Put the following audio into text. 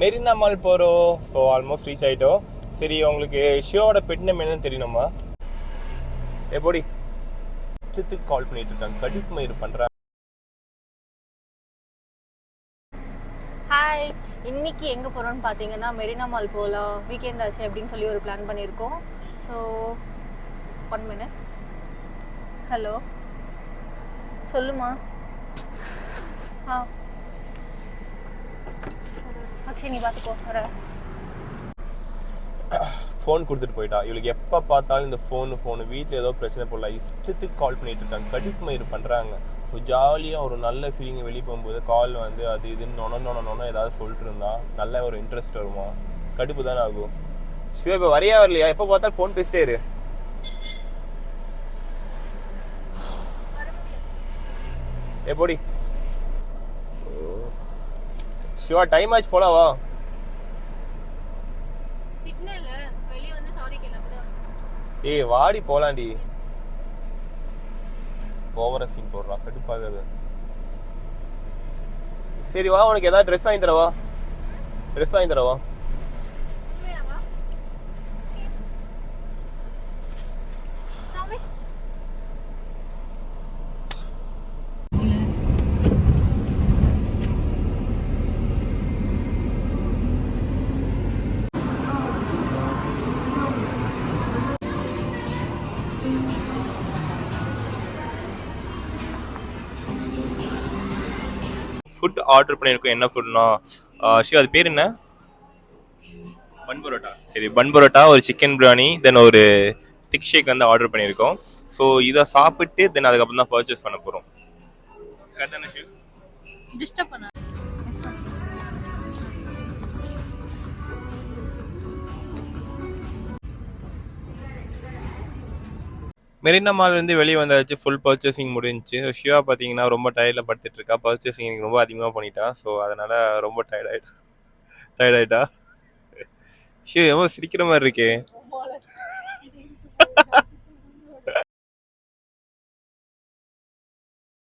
Marina mall போகிறோம். So almost reach ஆகிட்டோம். சரி, உங்களுக்கு ஷியோட பெட் நேம் என்னன்னு தெரியணுமா? எப்படி கால் பண்ணிட்டு இருக்காங்க, கடிப்பு மயிர் பண்ணுறாங்க. ஹாய், இன்னைக்கு எங்கே போகிறோன்னு பார்த்தீங்கன்னா மெரினா மால் போகலாம், வீக்கெண்ட் ஆச்சு அப்படின்னு சொல்லி ஒரு பிளான் பண்ணியிருக்கோம். So 1 minute. ஹலோ, சொல்லுமா. அக்ஷய், நீ பார்த்துக்கோ, வர. ஃபோன் கொடுத்துட்டு போயிட்டா. இவளுக்கு எப்போ பார்த்தாலும் இந்த ஃபோனு வீட்டில் ஏதோ பிரச்சனை போடல, இஷ்டத்துக்கு கால் பண்ணிட்டு இருக்காங்க, கடிப்பு மயிர் பண்ணுறாங்க. ஸோ ஜாலியாக ஒரு நல்ல ஃபீலிங் வெளியே போகும்போது கால் வந்து அது இதுன்னு நொன ஏதாவது சொல்லிட்டு இருந்தா நல்ல ஒரு இன்ட்ரெஸ்ட் வருமா? கடுப்பு தானே ஆகும். ஷிவா இப்போ வரையா வரலையா? எப்போ பார்த்தாலும் ஃபோன் பேசிட்டே இரு. எப்படி ஷிவா, டைம் ஆச்சு போலவா? ஏய் வாடி போலாண்டி. ஓவரா சீன் போடுறா, கடுப்பாகாது. சரி வா, உனக்கு ஏதாவது ட்ரெஸ் வாங்கி தரவா? ஃபுட் ஆர்டர் பண்ணியிருக்கோம். என்ன ஃபுட்னா ஷிவா, அது பேர் என்ன? பன் பரோட்டா. சரி, பன் பரோட்டா, ஒரு சிக்கன் பிரியாணி, தென் ஒரு திக் ஷேக் வந்து ஆர்டர் பண்ணியிருக்கோம். ஸோ இதை சாப்பிட்டு தென் அதுக்கப்புறம் தான் பர்ச்சேஸ் பண்ண போகிறோம். கரெக்டான ஷிவ்? டிஸ்டர்ப் பண்ண. மெரினா மால்லேருந்து வெளியே வந்தாச்சு, ஃபுல் பர்ச்சேசிங் முடிஞ்சிச்சு. ஷிவா பார்த்தீங்கன்னா ரொம்ப டயர்டில் படுத்துட்டு இருக்கா. பர்ச்சேசிங் எனக்கு ரொம்ப அதிகமாக பண்ணிட்டா. ஸோ அதனால் ரொம்ப டயர்டாயிட்டா. ஷிவா எவ்வளோ சிரிக்கிற மாதிரி இருக்கே.